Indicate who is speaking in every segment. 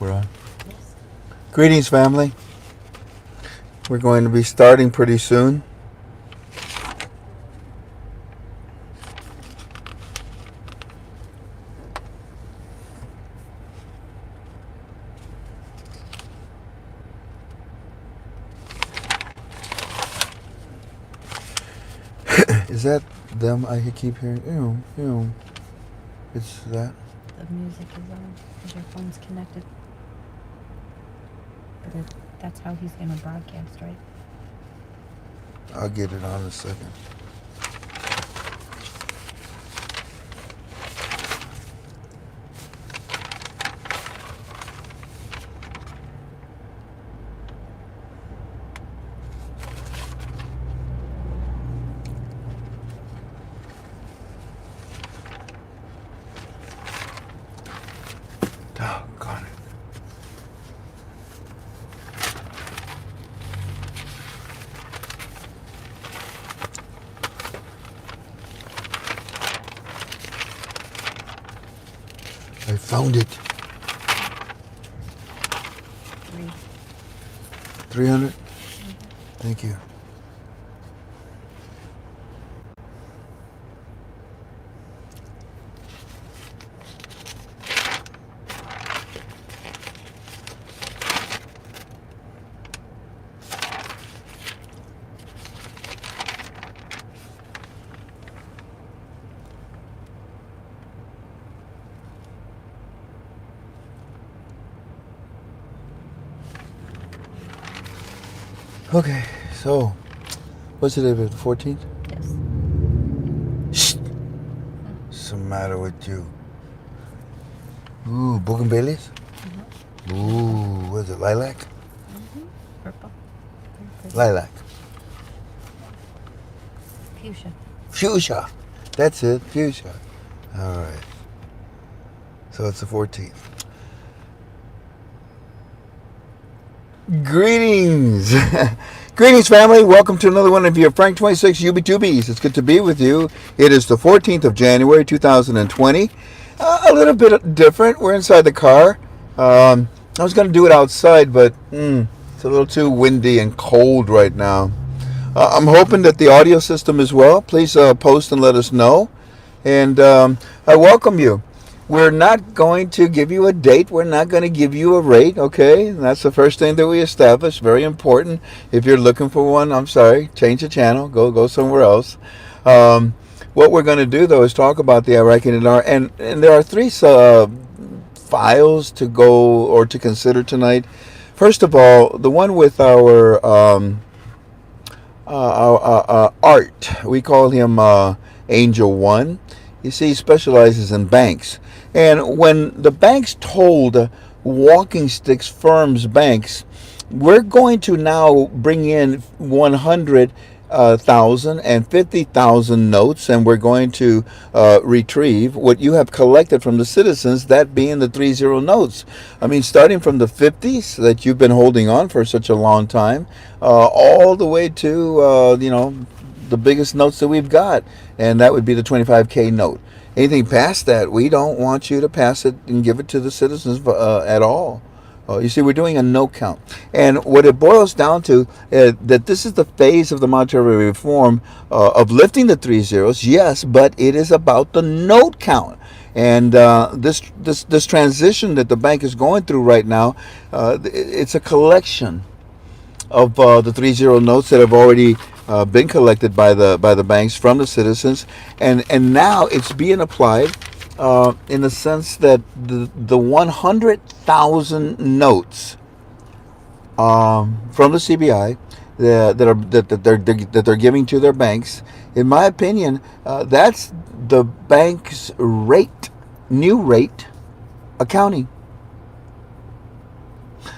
Speaker 1: We're on. Greetings, family. We're going to be starting pretty soon. Is that them I keep hearing? It's that.
Speaker 2: The music is on because your phone's connected. But that's how he's going to broadcast, right?
Speaker 1: I'll get it on in a second. Doggone it. I found it. 300? Thank you. Okay, so what's today? The 14th?
Speaker 2: Yes.
Speaker 1: Shh. What's the matter with you? Ooh, Bougainvilleas?
Speaker 2: Mm-hmm.
Speaker 1: Ooh, what is it? Lilac?
Speaker 2: Mm-hmm. Purple.
Speaker 1: Lilac.
Speaker 2: Fuchsia.
Speaker 1: Fuchsia. That's it, fuchsia. All right. So it's the 14th. Greetings. Greetings, family. Welcome to another one of your Frank 26 UB2Bs. It's good to be with you. It is the 14th of January, 2020. A little bit different. We're inside the car. I was going to do it outside, but it's a little too windy and cold right now. I'm hoping that the audio system is well. Please post and let us know. And I welcome you. We're not going to give you a date. We're not going to give you a rate, okay? And that's the first thing that we established. Very important. If you're looking for one, I'm sorry, change the channel. Go somewhere else. What we're going to do, though, is talk about the Iraqi dinar. And there are three files to go or to consider tonight. First of all, the one with our Art. We call him Angel One. You see, he specializes in banks. And when the banks told Walking Sticks Firms banks, we're going to now bring in 100,000 and 50,000 notes, and we're going to retrieve what you have collected from the citizens, that being the 30 notes. I mean, starting from the 50s that you've been holding on for such a long time, all the way to, the biggest notes that we've got, and that would be the 25K note. Anything past that, we don't want you to pass it and give it to the citizens at all. You see, we're doing a note count. And what it boils down to is that this is the phase of the monetary reform of lifting the 3 zeros, yes, but it is about the note count. And this transition that the bank is going through right now, it's a collection of the 30 notes that have already been collected by the banks from the citizens, and now it's being applied in the sense that the 100,000 notes from the CBI that they're giving to their banks. In my opinion, that's the bank's new rate accounting.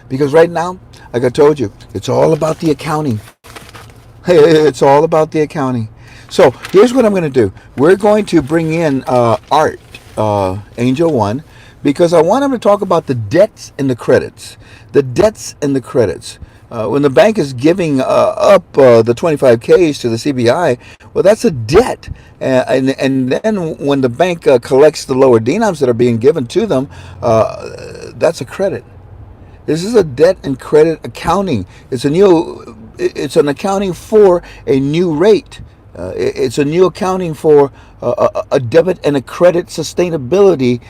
Speaker 1: Because right now, like I told you, it's all about the accounting. It's all about the accounting. So here's what I'm going to do. We're going to bring in Art, Angel One, because I want him to talk about the debts and the credits. The debts and the credits. When the bank is giving up the 25Ks to the CBI, well, that's a debt. And then when the bank collects the lower dinars that are being given to them, that's a credit. This is a debt and credit accounting. It's an accounting for a new rate. It's a new accounting for a debit and a credit sustainability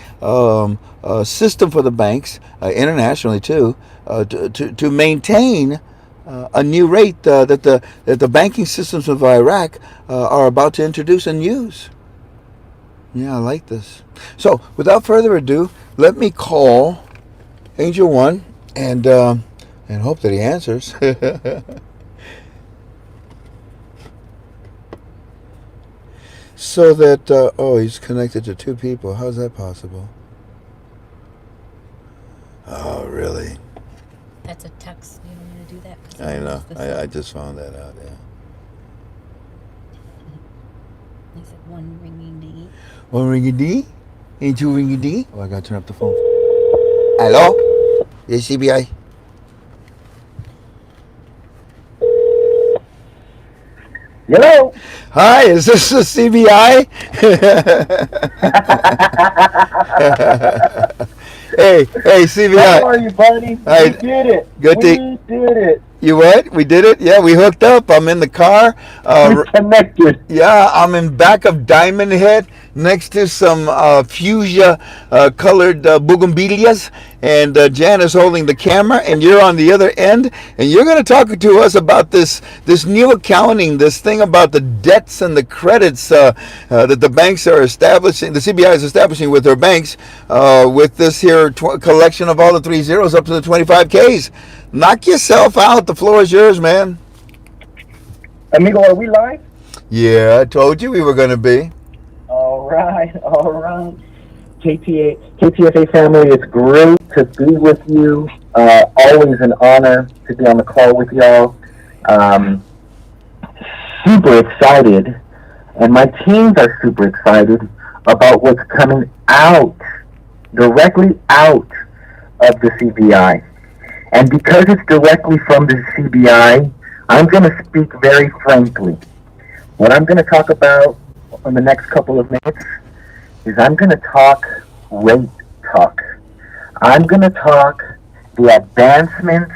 Speaker 1: system for the banks, internationally too, to maintain a new rate that the banking systems of Iraq are about to introduce and use. Yeah, I like this. So, without further ado, let me call Angel One and hope that he answers. So that oh, he's connected to two people. How's that possible? Oh, really?
Speaker 2: That's a text. You don't want to do that. 'Cause
Speaker 1: I
Speaker 2: it
Speaker 1: know.
Speaker 2: knows the
Speaker 1: I just found that out. Yeah.
Speaker 2: Is it one ringing ding?
Speaker 1: One ringy dee, ain't two ringy dee. Oh, I gotta turn up the phone. Hello. Yes, CBI.
Speaker 3: Hello.
Speaker 1: Hi, is this the CBI? Hey, CBI.
Speaker 3: How are you, buddy?
Speaker 1: Hi.
Speaker 3: We did it.
Speaker 1: Good
Speaker 3: We
Speaker 1: to.
Speaker 3: did it.
Speaker 1: You what? We did it? Yeah, we hooked up. I'm in the car.
Speaker 3: We connected.
Speaker 1: Yeah, I'm in back of Diamond Head next to some fuchsia colored bougainvilleas. And Jan is holding the camera, and you're on the other end. And you're going to talk to us about this new accounting, this thing about the debts and the credits that the banks are establishing, the CBI is establishing with their banks, with this here collection of all the 3 zeros up to the 25Ks. Knock yourself out. The floor is yours, man.
Speaker 3: Amigo, are we live?
Speaker 1: Yeah, I told you we were going to be.
Speaker 3: All right, all right. KTFA family, it's great to be with you. Always an honor to be on the call with y'all. Super excited, and my teams are super excited about what's coming out, directly out of the CBI. And because it's directly from the CBI, I'm going to speak very frankly. What I'm going to talk about in the next couple of minutes is I'm going to talk rate talk. I'm going to talk the advancement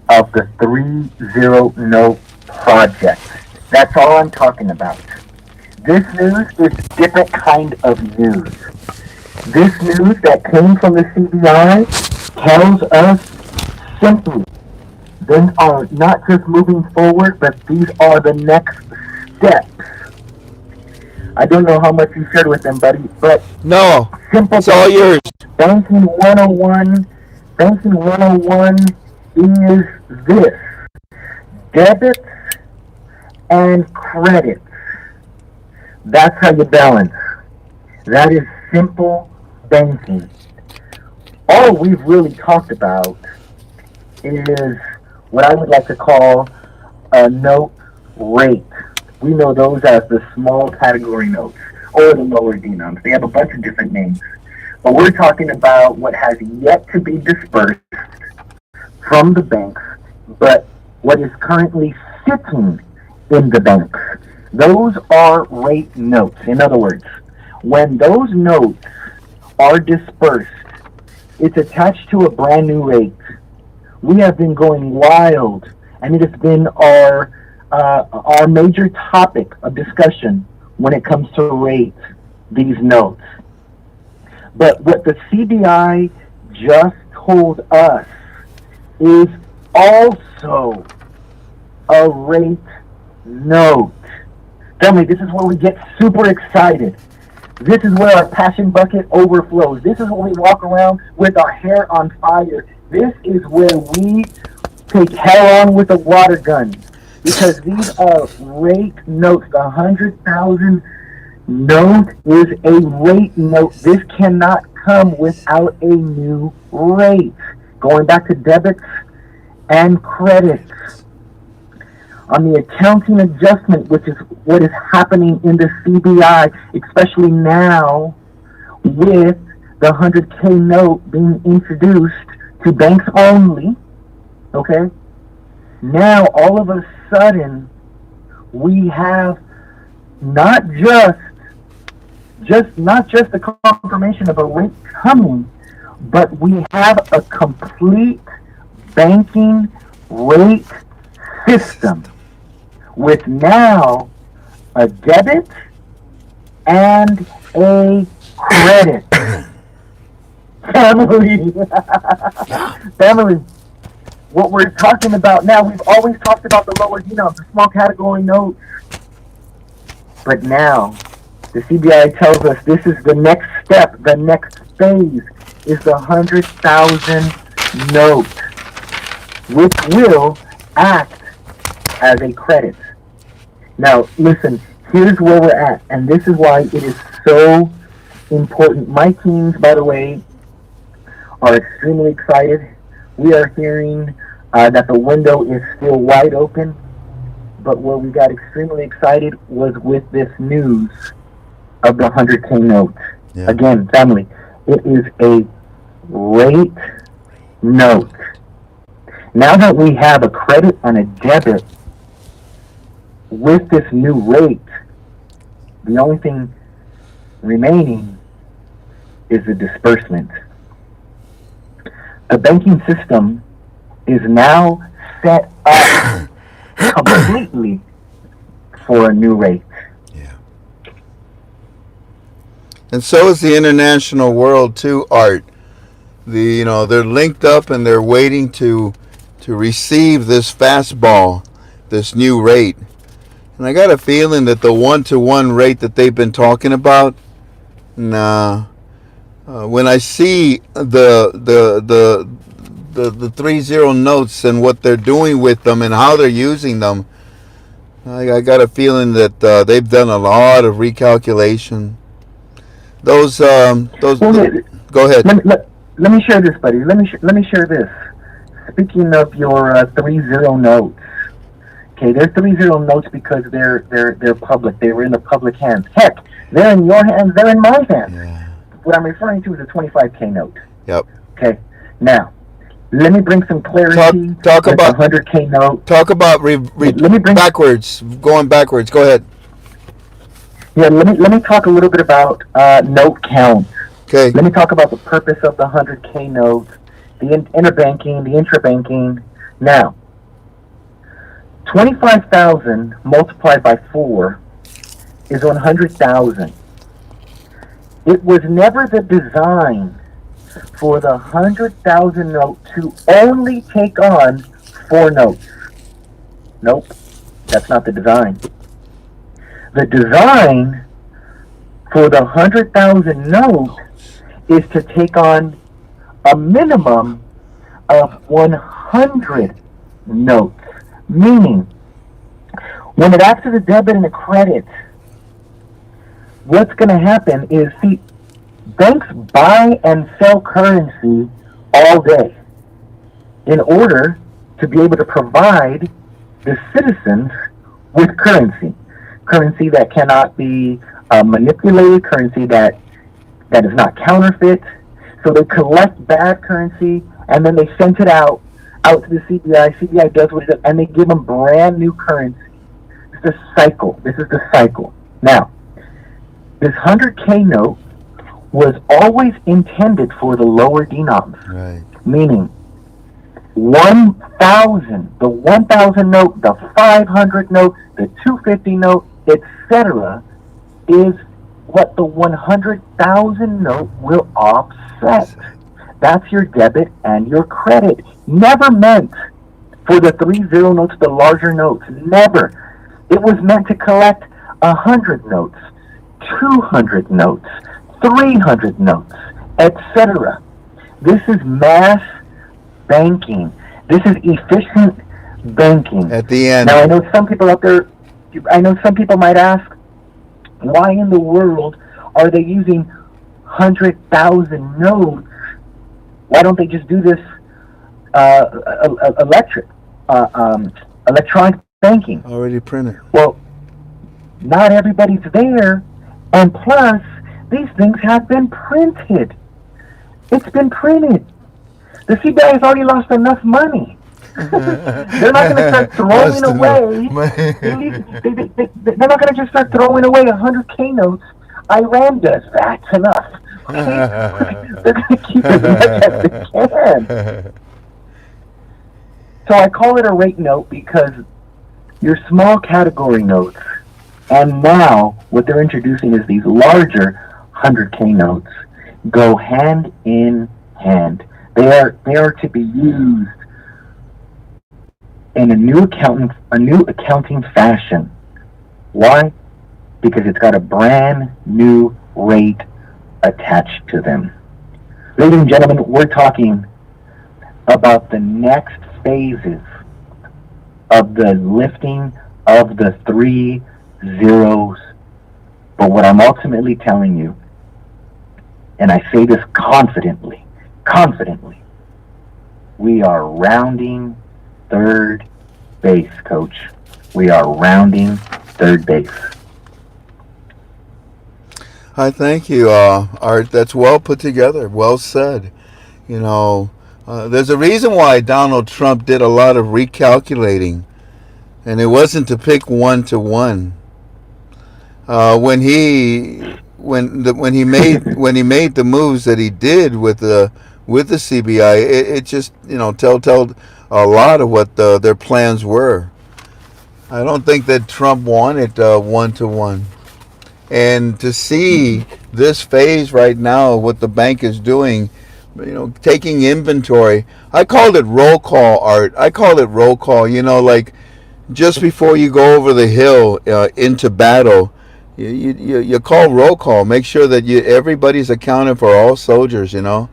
Speaker 3: of the 3-0 note project. That's all I'm talking about. This news is a different kind of news. This news that came from the CBI tells us simply, they are not just moving forward, but these are the next steps. I don't know how much you shared with them, buddy, but
Speaker 1: No,
Speaker 3: simple.
Speaker 1: it's all yours.
Speaker 3: Banking 101, Banking 101 is this: debits and credits. That's how you balance. That is simple banking. All we've really talked about is what I would like to call a note rate. We know those as the small category notes or the lower denoms. They have a bunch of different names. But we're talking about what has yet to be dispersed from the banks, but what is currently sitting in the banks. Those are rate notes. In other words, when those notes are dispersed, it's attached to a brand new rate. We have been going wild, and it has been our major topic of discussion when it comes to rate these notes. But what the CBI just told us is also a rate note. Tell me, this is where we get super excited. This is where our passion bucket overflows. This is where we walk around with our hair on fire. This is where we take hell on with a water gun. Because these are rate notes. The 100,000 note is a rate note. This cannot come without a new rate. Going back to debits and credits. On the accounting adjustment, which is what is happening in the CBI, especially now with the 100K note being introduced to banks only, okay? Now, all of a sudden, we have not just the confirmation of a rate coming, but we have a complete banking rate system with now a debit and a credit. Family. Family. What we're talking about now, we've always talked about the lower denoms, the small category notes. But now, the CBI tells us this is the next step, the next phase is the 100,000 note, which will act as a credit. Now, listen, here's where we're at, and this is why it is so important. My teams, by the way, are extremely excited. We are hearing that the window is still wide open, but where we got extremely excited was with this news of the 100K note. Yeah. Again, family, it is a rate note. Now that we have a credit and a debit with this new rate, the only thing remaining is the disbursement. The banking system is now set up completely for a new rate.
Speaker 1: Yeah. And so is the international world too, Art. They're linked up and they're waiting to receive this fastball, this new rate. And I got a feeling that the 1-to-1 rate that they've been talking about, nah. When I see the 3-0 notes and what they're doing with them and how they're using them, I got a feeling that they've done a lot of recalculation. Those go ahead.
Speaker 3: Let me share this, buddy. Let me share this. Speaking of your 3-0 notes, okay, they're 3-0 notes because they're public. They were in the public hands. Heck, they're in your hands. They're in my hands. Yeah. What I'm referring to is a 25K note.
Speaker 1: Yep.
Speaker 3: Okay. Now, let me bring some clarity.
Speaker 1: Talk about
Speaker 3: the 100K note.
Speaker 1: Talk about let me bring going backwards. Go ahead.
Speaker 3: Yeah. Let me talk a little bit about note count.
Speaker 1: Okay.
Speaker 3: Let me talk about the purpose of the 100K note, the interbanking, the intrabanking. Now, 25,000 multiplied by 4 is 100,000. It was never the design for the 100,000 note to only take on 4 notes. Nope, that's not the design. The design for the 100,000 note is to take on a minimum of 100 notes. Meaning, when it acts as a debit and a credit, what's going to happen is, see, banks buy and sell currency all day in order to be able to provide the citizens with currency. Currency that cannot be manipulated, currency that is not counterfeit. So they collect bad currency and then they send it out to the CBI. CBI does what it does, and they give them brand new currency. This is the cycle. Now, this 100K note was always intended for the lower denoms.
Speaker 1: Right.
Speaker 3: Meaning, 1,000, the 1,000 note, the 500 note, the 250 note, etc., is what the 100,000 note will offset. That's your debit and your credit. Never meant for the 3-0 notes, the larger notes. Never. It was meant to collect 100 notes, 200 notes, 300 notes, etc. This is mass banking. This is efficient banking.
Speaker 1: At the end.
Speaker 3: Now, I know some people out there, might ask, why in the world are they using 100,000 notes? Why don't they just do this electronic banking?
Speaker 1: Already printed.
Speaker 3: Well, not everybody's there, and plus, these things have been printed. It's been printed. The CBI has already lost enough money. They're not going to start throwing away. They're not going to just start throwing away 100K notes. Iran does. That's enough. Okay? They're going to keep as much as they can. So I call it a rate note because your small category notes, and now what they're introducing is these larger 100K notes, go hand in hand. They are to be used in a new accounting fashion. Why? Because it's got a brand new rate attached to them. Ladies and gentlemen, we're talking about the next phases of the lifting of the 3 zeros. But what I'm ultimately telling you, and I say this confidently, we are rounding third base, Coach. We are rounding third base.
Speaker 1: I thank you, Art. That's well put together, well said. You know, there's a reason why Donald Trump did a lot of recalculating, and it wasn't to pick one to one. When he made the moves that he did with the CBI, it just told a lot of what their plans were. I don't think that Trump wanted one to one. And to see this phase right now, what the bank is doing, taking inventory. I called it roll call, Art. I called it roll call. Like just before you go over the hill into battle, you call roll call. Make sure that everybody's accounted for, all soldiers. And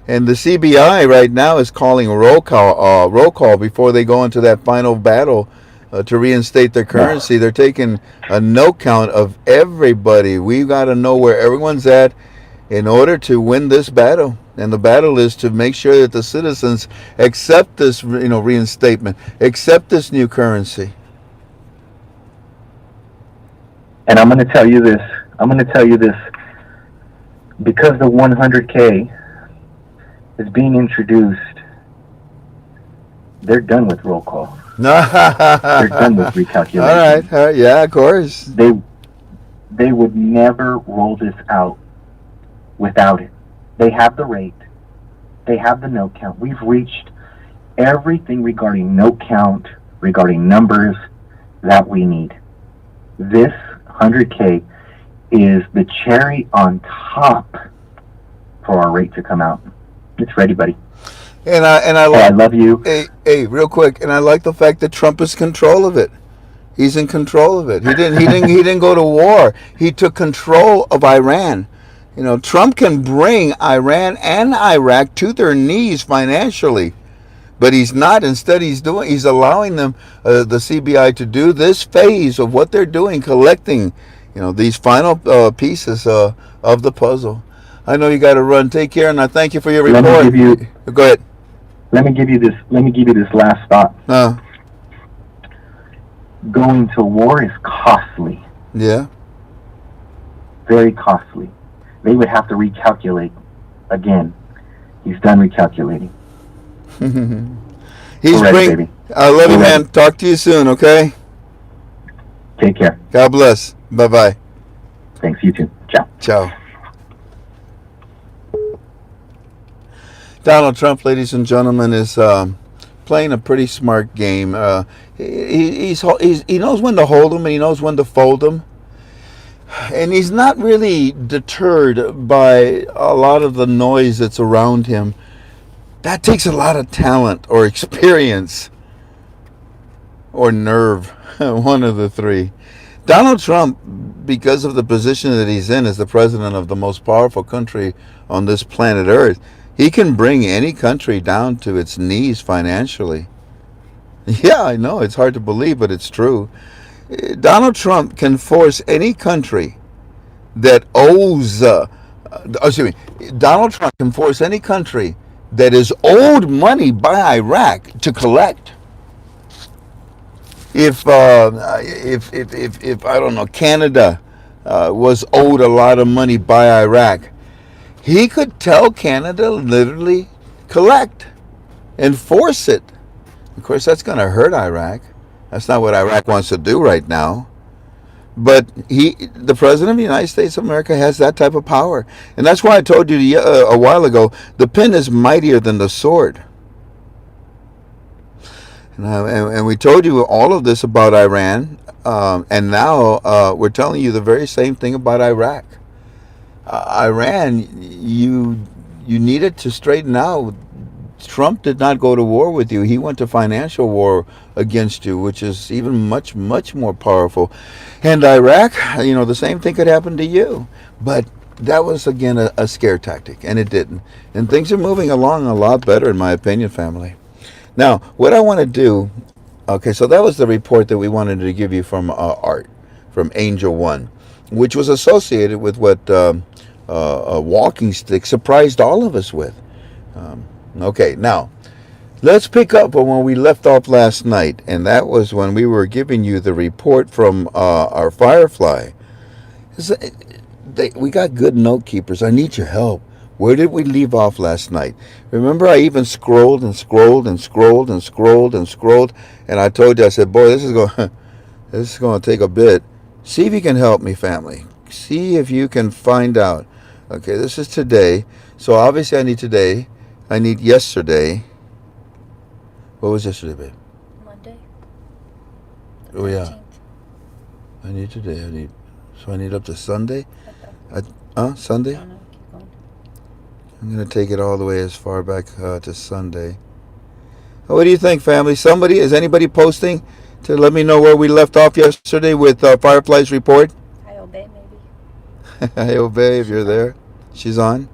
Speaker 1: the CBI right now is calling roll call before they go into that final battle to reinstate their currency. They're taking a note count of everybody. We got to know where everyone's at in order to win this battle. And the battle is to make sure that the citizens accept this, reinstatement, accept this new currency.
Speaker 3: And I'm going to tell you this. Because the 100K is being introduced, they're done with roll call. They're done with recalculation.
Speaker 1: All right. Yeah, of course.
Speaker 3: They would never roll this out without it. They have the rate. They have the note count. We've reached everything regarding note count, regarding numbers that we need. This 100K is the cherry on top for our rate to come out. It's ready, buddy.
Speaker 1: And I
Speaker 3: love you.
Speaker 1: Hey, real quick. And I like the fact that Trump is in control of it. He's in control of it. He didn't go to war. He took control of Iran. Trump can bring Iran and Iraq to their knees financially, but he's not. Instead, he's allowing them, the CBI, to do this phase of what they're doing, collecting, these final pieces of the puzzle. I know you got to run. Take care, and I thank you for your report. Go ahead.
Speaker 3: Let me give you this last thought. Going to war is costly.
Speaker 1: Yeah.
Speaker 3: Very costly. They would have to recalculate again. He's done recalculating.
Speaker 1: He's
Speaker 3: ready, baby.
Speaker 1: I love you, man. Talk to you soon, okay?
Speaker 3: Take care.
Speaker 1: God bless. Bye-bye.
Speaker 3: Thanks, you too. Ciao.
Speaker 1: Ciao. Donald Trump, ladies and gentlemen, is playing a pretty smart game. He knows when to hold them and he knows when to fold them. And he's not really deterred by a lot of the noise that's around him. That takes a lot of talent or experience or nerve, one of the three. Donald Trump, because of the position that he's in as the president of the most powerful country on this planet Earth, he can bring any country down to its knees financially. Yeah, I know, it's hard to believe, but it's true. Donald Trump can force any country that owes, Donald Trump can force any country that is owed money by Iraq to collect. If I don't know, Canada was owed a lot of money by Iraq, he could tell Canada literally collect and force it. Of course, that's going to hurt Iraq. That's not what Iraq wants to do right now. But the president of the United States of America, has that type of power. And that's why I told you a while ago, the pen is mightier than the sword. And we told you all of this about Iran, and now we're telling you the very same thing about Iraq. Iran, you needed to straighten out. Trump did not go to war with you. He went to financial war against you, which is even much, much more powerful. And Iraq, the same thing could happen to you. But that was, again, a scare tactic, and it didn't. And things are moving along a lot better, in my opinion, family. Now, what I want to do, okay, so that was the report that we wanted to give you from Art, from Angel One, which was associated with what a walking stick surprised all of us with. Okay, now let's pick up on when we left off last night, and that was when we were giving you the report from our Firefly. We got good note keepers. I need your help. Where did we leave off last night? Remember, I even scrolled and scrolled and scrolled and scrolled and scrolled, and I told you, I said, boy, this is going this is going to take a bit. See if you can help me, family. See if you can find out. Okay, this is today. So obviously I need today. I need yesterday. What was yesterday, babe?
Speaker 2: Monday.
Speaker 1: Oh, yeah. I need today. So I need up to Sunday? Sunday?
Speaker 2: No, keep going.
Speaker 1: I'm going to take it all the way as far back to Sunday. What do you think, family? Is anybody posting to let me know where we left off yesterday with Firefly's report?
Speaker 2: I obey, maybe.
Speaker 1: I obey if you're there. She's on.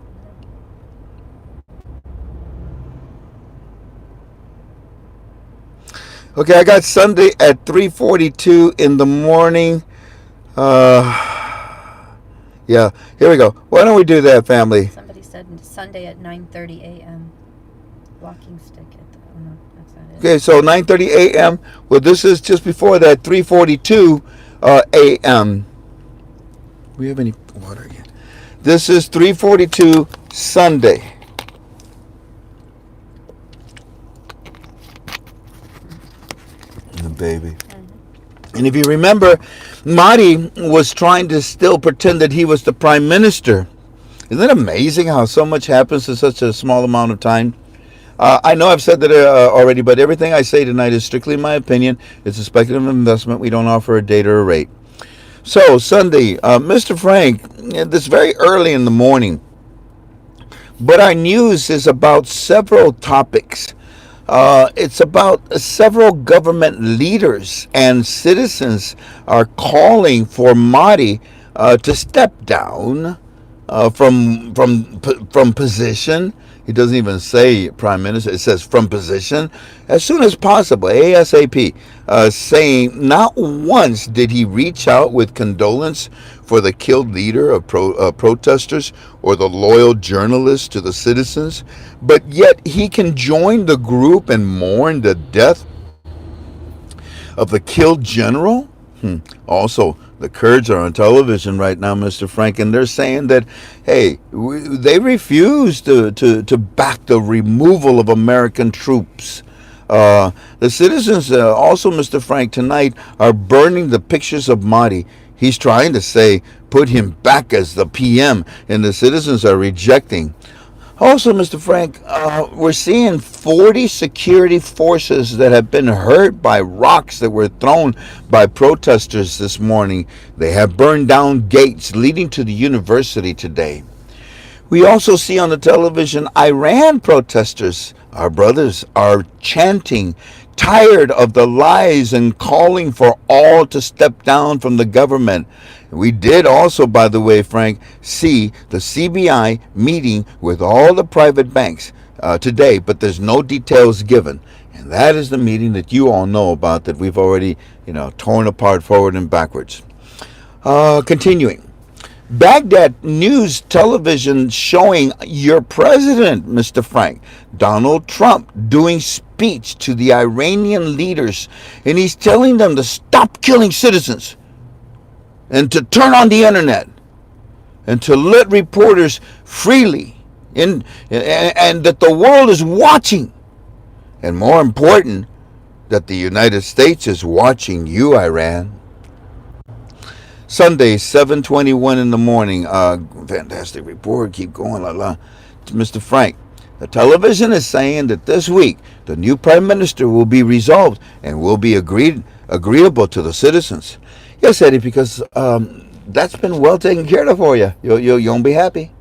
Speaker 1: Okay, I got Sunday at 3:42 in the morning. Yeah, here we go. Why don't we do that, family?
Speaker 2: Somebody said Sunday at 9:30 a.m. Walking stick at the. Oh no, that's not it.
Speaker 1: Okay, so 9:30 a.m. Well, this is just before that, 3:42 a.m. We have any water again? This is 3:42 Sunday. The baby. And if you remember, Mahdi was trying to still pretend that he was the prime minister. Isn't it amazing how so much happens in such a small amount of time? I know I've said that already, but everything I say tonight is strictly my opinion. It's a speculative investment. We don't offer a date or a rate. So, Sunday, Mr. Frank, this very early in the morning, but our news is about several topics. It's about several government leaders and citizens are calling for Mahdi to step down from position. He doesn't even say prime minister. It says from position as soon as possible, ASAP. Saying not once did he reach out with condolence for the killed leader of protesters or the loyal journalists to the citizens, but yet he can join the group and mourn the death of the killed general. Also, the Kurds are on television right now, Mr. Frank, and they're saying that, hey, they refuse to back the removal of American troops. The citizens also, Mr. Frank, tonight are burning the pictures of Mahdi. He's trying to say, put him back as the PM, and the citizens are rejecting. Also, Mr. Frank, we're seeing 40 security forces that have been hurt by rocks that were thrown by protesters this morning. They have burned down gates leading to the university today. We also see on the television Iran protesters, our brothers, are chanting, tired of the lies and calling for all to step down from the government. We did also, by the way, Frank, see the CBI meeting with all the private banks today, but there's no details given. And that is the meeting that you all know about that we've already, torn apart forward and backwards. Continuing. Baghdad News Television showing your president, Mr. Frank, Donald Trump, doing speech to the Iranian leaders, and he's telling them to stop killing citizens and to turn on the internet and to let reporters freely and that the world is watching, and more important, that the United States is watching you, Iran. Sunday, 7:21 in the morning. Fantastic report. Keep going, Mr. Frank. The television is saying that this week the new prime minister will be resolved and will be agreeable to the citizens. Yes, Eddie, because that's been well taken care of for you. You won't be happy.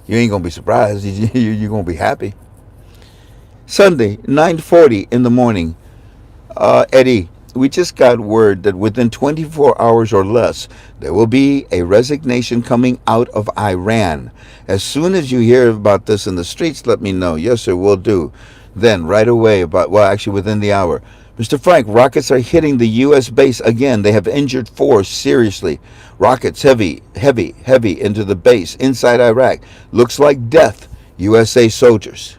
Speaker 1: You ain't gonna be surprised. You're gonna be happy. Sunday, 9:40 in the morning. Eddie, we just got word that within 24 hours or less, there will be a resignation coming out of Iran. As soon as you hear about this in the streets, let me know. Yes, sir, we'll do. Then, right away, actually within the hour. Mr. Frank, rockets are hitting the U.S. base again. They have injured four seriously. Rockets heavy into the base inside Iraq. Looks like death. USA soldiers.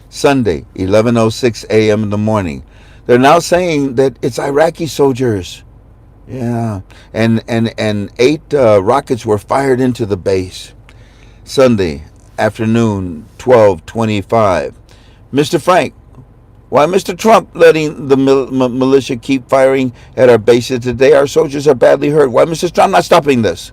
Speaker 1: Sunday, 11:06 a.m. in the morning. They're now saying that it's Iraqi soldiers. Yeah, and eight rockets were fired into the base. Sunday afternoon, 12:25. Mr. Frank, why Mr. Trump letting the militia keep firing at our bases today? Our soldiers are badly hurt. Why Mr. Trump not stopping this?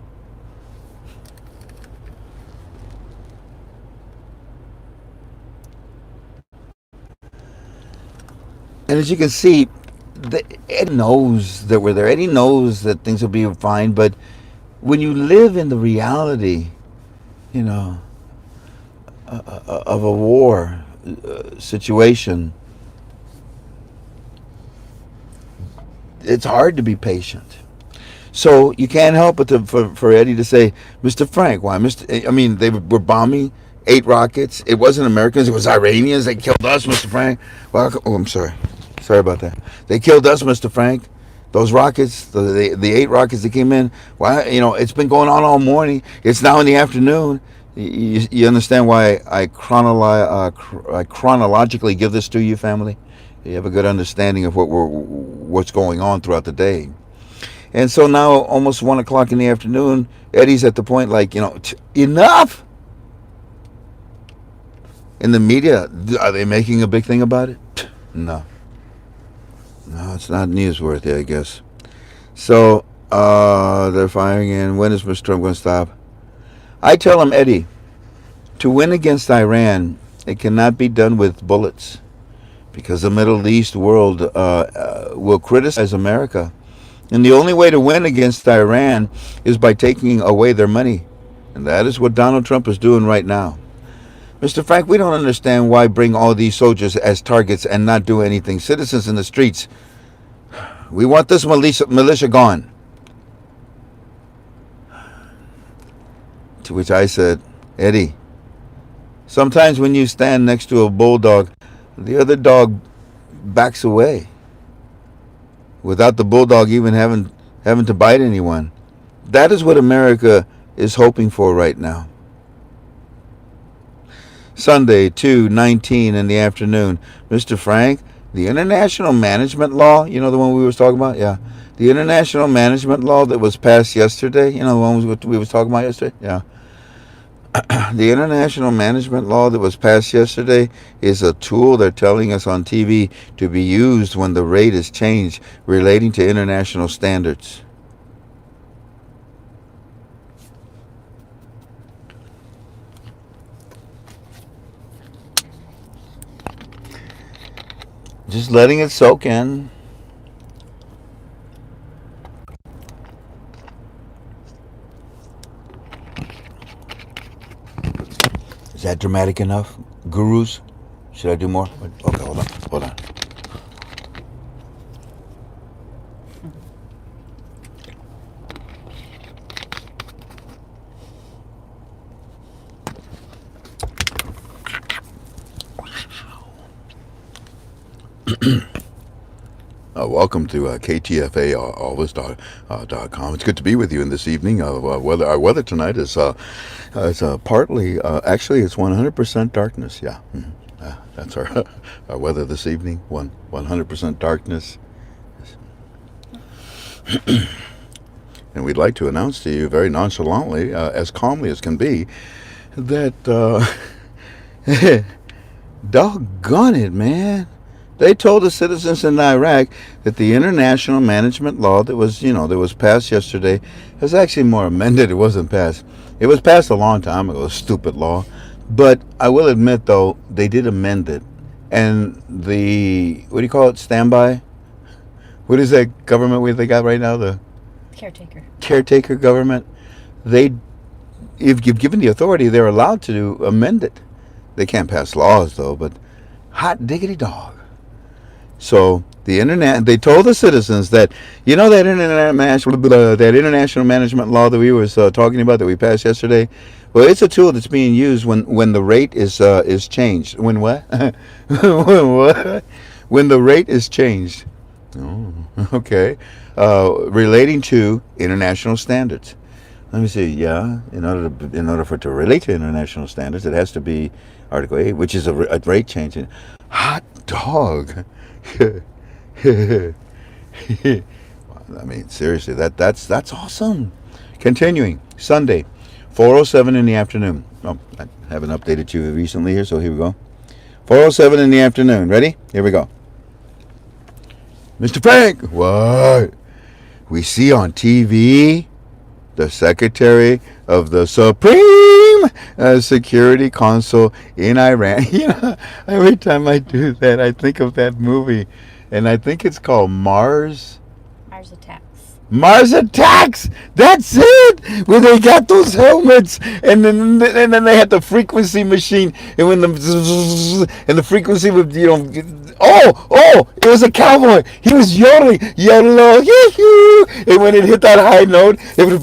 Speaker 1: And as you can see, Eddie knows that we're there. Eddie knows that things will be fine. But when you live in the reality, you know, of a war situation, it's hard to be patient. So you can't help but for Eddie to say, Mr. Frank, why, Mr. I mean, they were bombing eight rockets. It wasn't Americans. It was Iranians. They killed us, Mr. Frank. Well, oh, I'm sorry. Sorry about that. They killed us, Mr. Frank. Those rockets, the eight rockets that came in. Why? You know, it's been going on all morning. It's now in the afternoon. You understand why I chronologically give this to you, family? You have a good understanding of what's going on throughout the day. And so now, almost 1 o'clock in the afternoon, Eddie's at the point like, enough. In the media, are they making a big thing about it? No. No, it's not newsworthy, I guess. So, they're firing in. When is Mr. Trump going to stop? I tell him, Eddie, to win against Iran, it cannot be done with bullets because the Middle East world will criticize America. And the only way to win against Iran is by taking away their money. And that is what Donald Trump is doing right now. Mr. Frank, we don't understand why bring all these soldiers as targets and not do anything. Citizens in the streets, we want this militia gone. To which I said, Eddie, sometimes when you stand next to a bulldog, the other dog backs away without the bulldog even having to bite anyone. That is what America is hoping for right now. Sunday, 2:19 in the afternoon. Mr. Frank, the international management law, you know the one we was talking about? Yeah. The international management law that was passed yesterday, you know the one we was talking about yesterday? Yeah. The international management law that was passed yesterday is a tool they're telling us on TV to be used when the rate is changed relating to international standards. Just letting it soak in. Is that dramatic enough, gurus? Should I do more? Okay, hold on. Welcome to KTFA.com. It's good to be with you in this evening. Our weather tonight is partly, actually, it's 100% darkness. Yeah, that's our weather this evening. 100% darkness. And we'd like to announce to you very nonchalantly, as calmly as can be, that doggone it, man. They told the citizens in Iraq that the international management law that was passed yesterday is actually more amended. It wasn't passed. It was passed a long time ago, a stupid law. But I will admit, though, they did amend it. And the, what do you call it, standby? What is that government they got right now? The
Speaker 2: Caretaker.
Speaker 1: caretaker government. They, if you've given the authority, they're allowed to amend it. They can't pass laws, though, but hot diggity dog. So the internet, they told the citizens that, you know, that international management law that we was talking about that we passed yesterday. Well, it's a tool that's being used when the rate is changed. When what? When what? When the rate is changed. Oh, okay. Relating to international standards. Let me see. Yeah, in order for it to relate to international standards, it has to be Article 8, which is a rate change. Hot dog. I mean, seriously, that's awesome. Continuing, Sunday, 4:07 in the afternoon. Oh, I haven't updated you recently here, so here we go. 4:07 in the afternoon. Ready? Here we go. Mr. Frank, what? We see on TV the Secretary of the Supreme Security Council in Iran. You know, every time I do that, I think of that movie, and I think it's called Mars.
Speaker 2: Mars Attacks.
Speaker 1: Mars Attacks. That's it. Where they got those helmets, and then they had the frequency machine, and when the frequency would, it was a cowboy. He was yodeling, yodel, and when it hit that high note, it would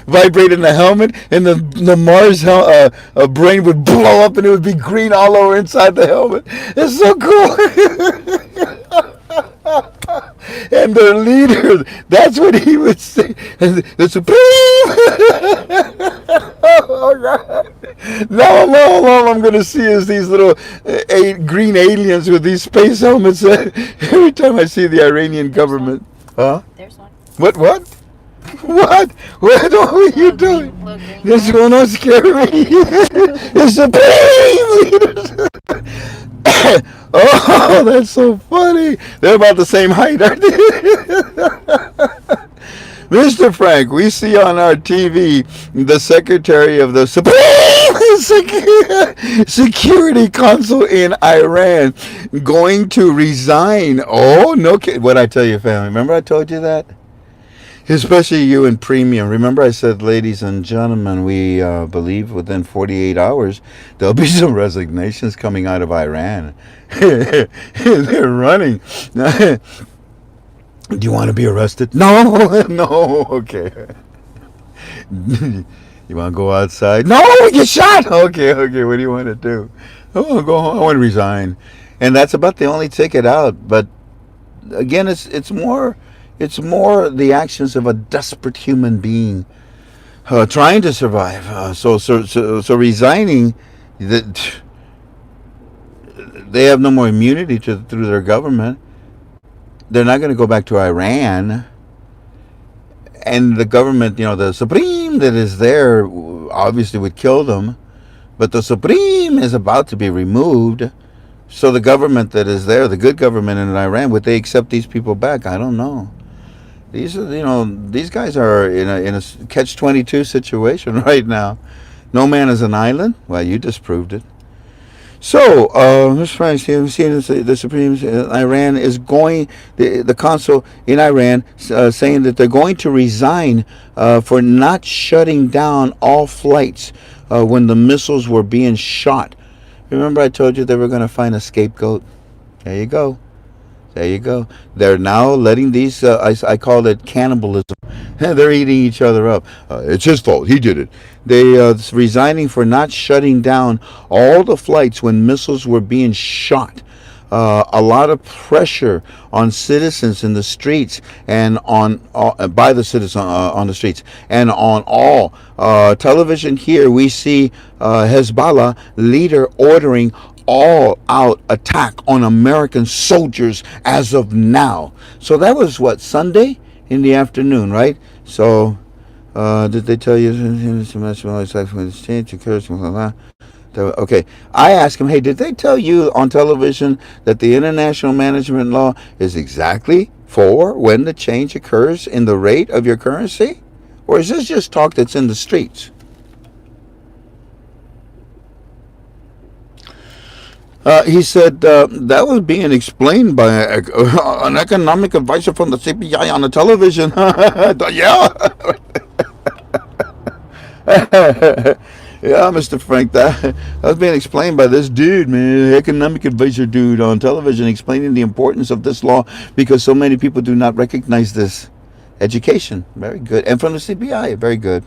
Speaker 1: vibrate in the helmet, and the Mars brain would blow up, and it would be green all over inside the helmet. It's so cool. And their leader, that's what he would say. The Supreme. Oh, God. Now all I'm going to see is these little green aliens with these space helmets every time I see the Iranian government. Huh?
Speaker 2: There's one.
Speaker 1: What? What are you doing? This is going to scare me. The Supreme leaders. Oh, that's so funny. They're about the same height, aren't they? Mr. Frank, we see on our TV the Secretary of the Supreme Security Council in Iran going to resign. Oh, no kidding. What'd I tell you, family? Remember I told you that? Especially you in premium. Remember I said, ladies and gentlemen, we believe within 48 hours there'll be some resignations coming out of Iran. They're running. Do you want to be arrested? No, okay. You want to go outside? No, we get shot. Okay, what do you want to do? I want to go home. I want to resign. And that's about the only ticket out. But again, it's more the actions of a desperate human being trying to survive. So resigning, they have no more immunity through their government. They're not going to go back to Iran. And the government, the Supreme that is there, obviously would kill them. But the Supreme is about to be removed. So the government that is there, the good government in Iran, would they accept these people back? I don't know. These guys are in a catch-22 situation right now. No man is an island. Well, you just proved it. So, Mr. Frank, the Supreme Iran is going, the consul in Iran saying that they're going to resign for not shutting down all flights when the missiles were being shot. Remember I told you they were going to find a scapegoat? There you go. They're now letting these, I call it cannibalism. They're eating each other up. It's his fault. He did it. They resigning for not shutting down all the flights when missiles were being shot. A lot of pressure on citizens in the streets and by the citizens on the streets and on all television. Here we see Hezbollah leader ordering all-out attack on American soldiers as of now. So that was what, Sunday in the afternoon, right? So did they tell you? Okay, I asked him, hey, did they tell you on television that the international management law is exactly for when the change occurs in the rate of your currency? Or is this just talk that's in the streets? He said that was being explained by an economic advisor from the CPI on the television. Yeah. Yeah, Mr. Frank, that was being explained by this dude, man, economic advisor dude on television, explaining the importance of this law because so many people do not recognize this education. Very good, and from the CPI, very good.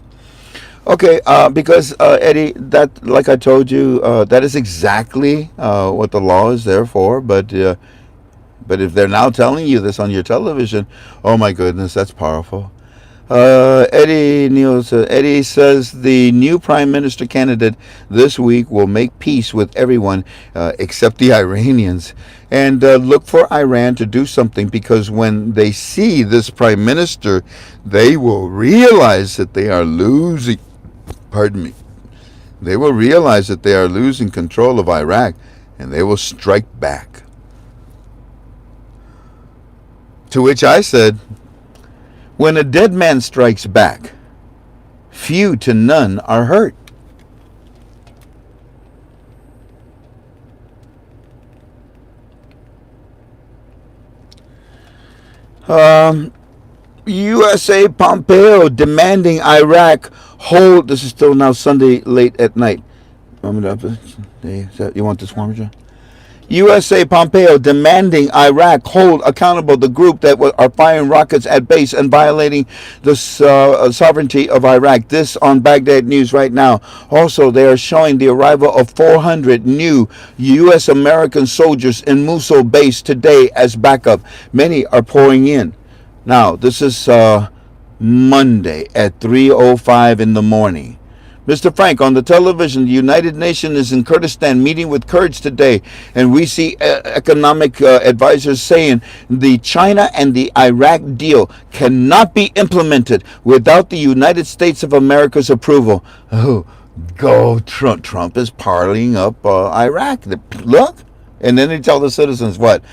Speaker 1: Okay, because Eddie, that like I told you, that is exactly what the law is there for. But if they're now telling you this on your television, oh my goodness, that's powerful. Eddie says the new prime minister candidate this week will make peace with everyone except the Iranians and look for Iran to do something because when they see this prime minister, they will realize that they are losing. Pardon me. They will realize that they are losing control of Iraq and they will strike back. To which I said, when a dead man strikes back, few to none are hurt. USA Pompeo demanding Iraq hold. This is still now Sunday late at night. You want this one, John? USA Pompeo demanding Iraq hold accountable the group that are firing rockets at base and violating the sovereignty of Iraq. This on Baghdad News right now. Also, they are showing the arrival of 400 new U.S. American soldiers in Mosul base today as backup. Many are pouring in. Now, this is Monday at 3:05 in the morning. Mr. Frank, on the television, the United Nations is in Kurdistan meeting with Kurds today, and we see economic advisors saying the China and the Iraq deal cannot be implemented without the United States of America's approval. Oh, go Trump. Trump is parlaying up Iraq. Look. And then they tell the citizens what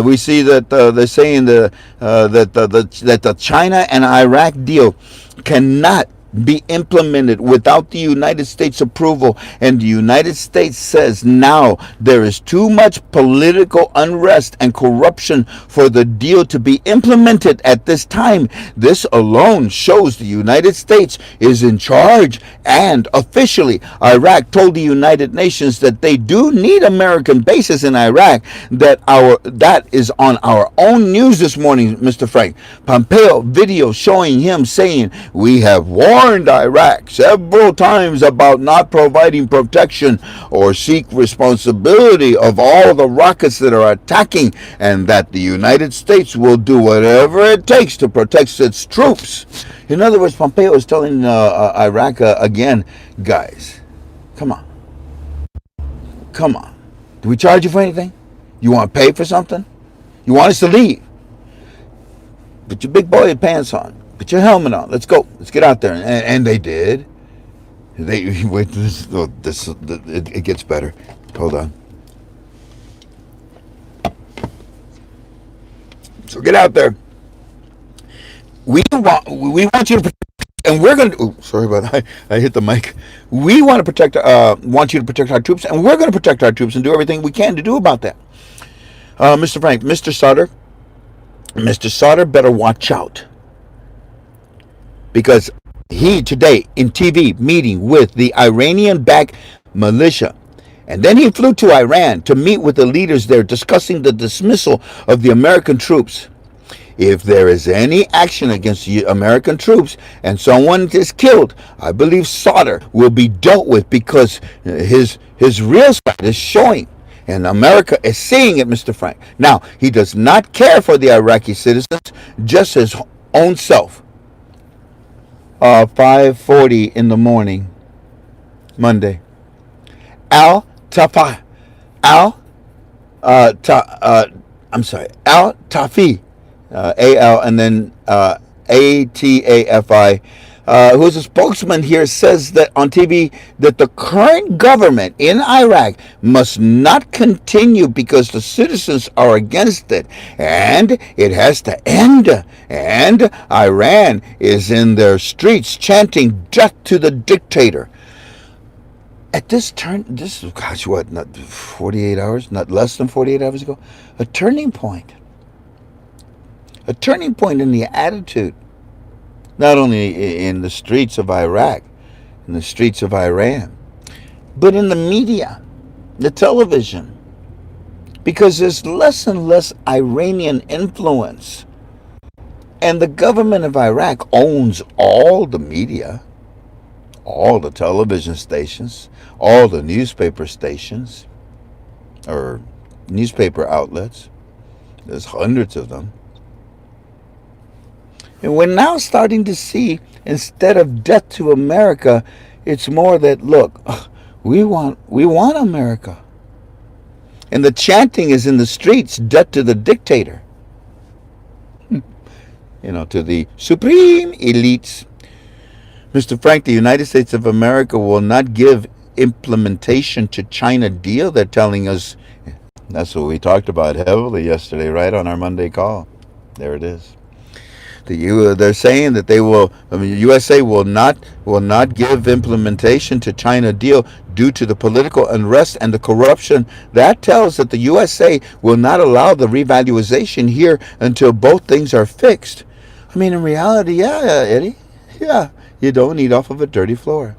Speaker 1: we see that they're saying that the China and Iraq deal cannot be implemented without the United States approval, and the United States says now there is too much political unrest and corruption for the deal to be implemented at this time. This alone shows the United States is in charge, and officially Iraq told the United Nations that they do need American bases in Iraq. That is on our own news this morning, Mr. Frank. Pompeo video showing him saying, we have warned Iraq several times about not providing protection or seek responsibility of all the rockets that are attacking, and that the United States will do whatever it takes to protect its troops. In other words, Pompeo is telling Iraq again, guys, come on. Come on. Do we charge you for anything? You want to pay for something? You want us to leave? Put your big boy pants on. Put your helmet on. Let's go. Let's get out there. And they did. They wait. It gets better. Hold on. So get out there. We want you to protect, and we're going to. Oh, sorry about that. I hit the mic. We want to protect. Want you to protect our troops, and we're going to protect our troops and do everything we can to do about that. Mr. Frank, Mr. Sauter better watch out. Because he today in TV meeting with the Iranian-backed militia. And then he flew to Iran to meet with the leaders there discussing the dismissal of the American troops. If there is any action against the American troops and someone is killed, I believe Sauter will be dealt with because his real side is showing. And America is seeing it, Mr. Frank. Now, he does not care for the Iraqi citizens, just his own self. 5:40 in the morning, Monday. Al Tafi, Al Tafi, A-L and then A-T-A-F-I, who's a spokesman here, says that on TV that the current government in Iraq must not continue because the citizens are against it, and it has to end. And Iran is in their streets chanting death to the dictator. At this turn, this is, gosh, what, not 48 hours, not less than 48 hours ago, a turning point. A turning point in the attitude, not only in the streets of Iraq, in the streets of Iran, but in the media, the television, because there's less and less Iranian influence. And the government of Iraq owns all the media, all the television stations, all the newspaper stations, or newspaper outlets. There's hundreds of them. And we're now starting to see, instead of death to America, it's more that, look, we want America. And the chanting is in the streets, death to the dictator. To the supreme elites. Mr. Frank, the United States of America will not give implementation to China deal. They're telling us. That's what we talked about heavily yesterday, right on our Monday call. There it is. They're saying that they will. USA will not give implementation to China deal due to the political unrest and the corruption. That tells that the USA will not allow the revaluation here until both things are fixed. I mean, in reality, yeah, Eddie, yeah, you don't eat off of a dirty floor.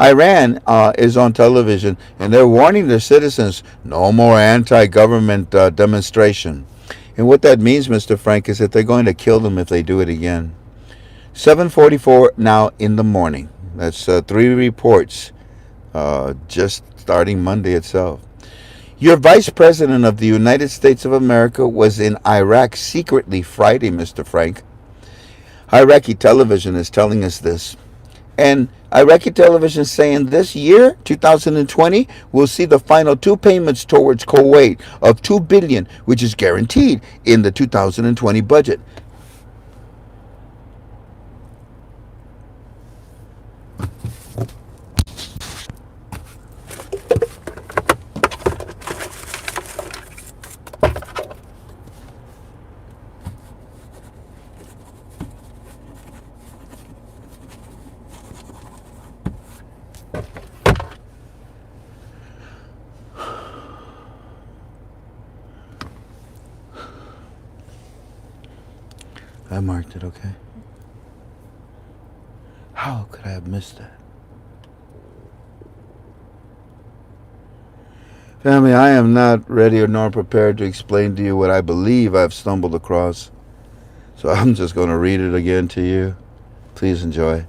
Speaker 1: Iran is on television, and they're warning their citizens, no more anti-government demonstration. And what that means, Mr. Frank, is that they're going to kill them if they do it again. 7:44 now in the morning. That's 3 reports just starting Monday itself. Your Vice President of the United States of America was in Iraq secretly Friday, Mr. Frank. Iraqi television is telling us this. And Iraqi television saying this year, 2020, we'll see the final 2 payments towards Kuwait of $2 billion, which is guaranteed in the 2020 budget. I marked it, okay? How could I have missed that? Family, I am not ready or nor prepared to explain to you what I believe I've stumbled across. So I'm just going to read it again to you. Please enjoy.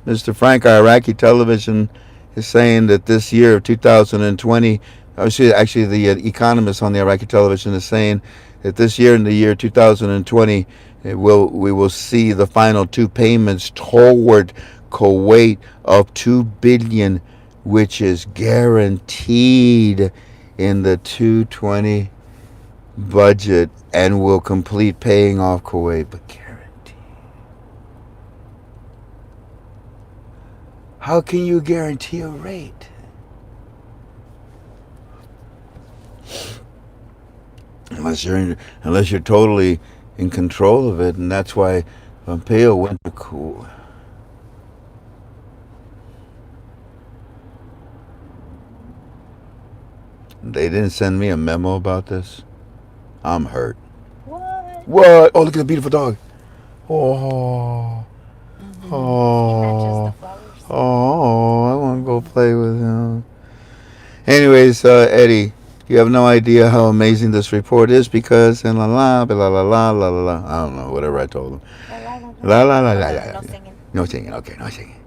Speaker 1: Mr. Frank, Iraqi television is saying that this year of 2020, actually the economist on the Iraqi television is saying that this year, in the year 2020, we will see the final 2 payments toward Kuwait of $2 billion, which is guaranteed in the 2020 budget, and will complete paying off Kuwait, but guaranteed. How can you guarantee a rate? Unless you're totally in control of it, and that's why Pompeo went to Kuwait. They didn't send me a memo about this. I'm hurt. What? Oh, look at the beautiful dog. Oh.
Speaker 2: Mm-hmm.
Speaker 1: Oh. Oh, I want to go play with him. Anyways, Eddie, you have no idea how amazing this report is because la la la la la la la. I don't know, whatever I told him. La la la la la.
Speaker 2: No singing.
Speaker 1: No singing. Okay, no singing.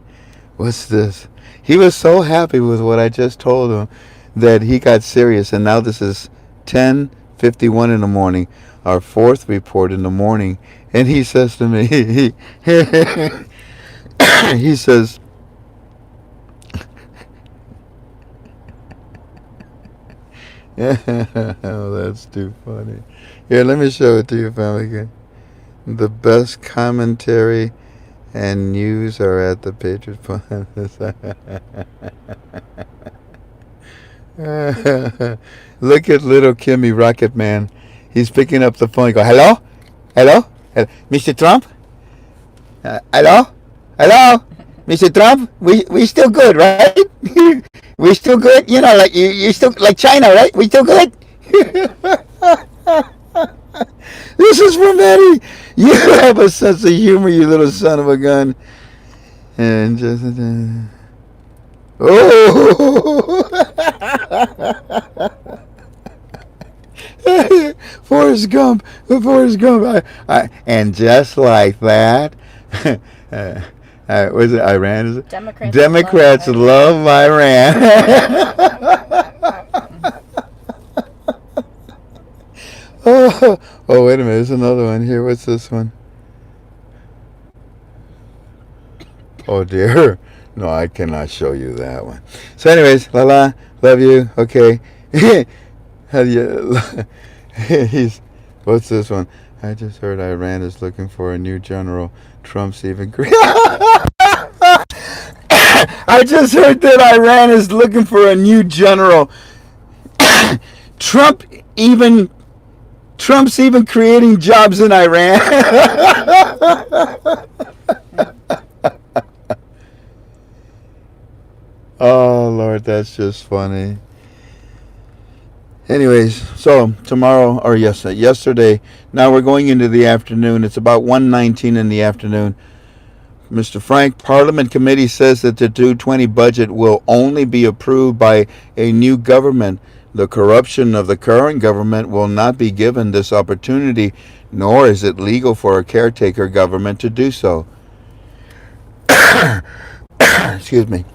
Speaker 1: What's this? He was so happy with what I just told him that he got serious, and now this is 10:51 in the morning, our 4th report in the morning, and he says to me, he says, oh, that's too funny. Here, let me show it to you, family. The best commentary and news are at the Patriot Fund. Look at little Kimmy Rocket Man. He's picking up the phone. He go, hello? Hello? Mr. Trump? Hello? Hello, Mr. Trump. We still good, right? We still good. You know, like you still like China, right? We still good. This is from Eddie. You have a sense of humor, you little son of a gun. And just oh. Forrest Gump, Forrest Gump, and just like that, was it Iran? Is it? Democrats love Iran. Oh, wait a minute, there's another one here. What's this one? Oh dear, no, I cannot show you that one. So, anyways, Lala, love you. Okay. How do you? He's. What's this one? I just heard Iran is looking for a new general. Trump's even. I just heard that Iran is looking for a new general. Trump even. Trump's even creating jobs in Iran. Oh Lord, that's just funny. Anyways, so tomorrow, or yesterday, now we're going into the afternoon. It's about 1:19 in the afternoon. Mr. Frank, Parliament Committee says that the 220 budget will only be approved by a new government. The corruption of the current government will not be given this opportunity, nor is it legal for a caretaker government to do so. Excuse me.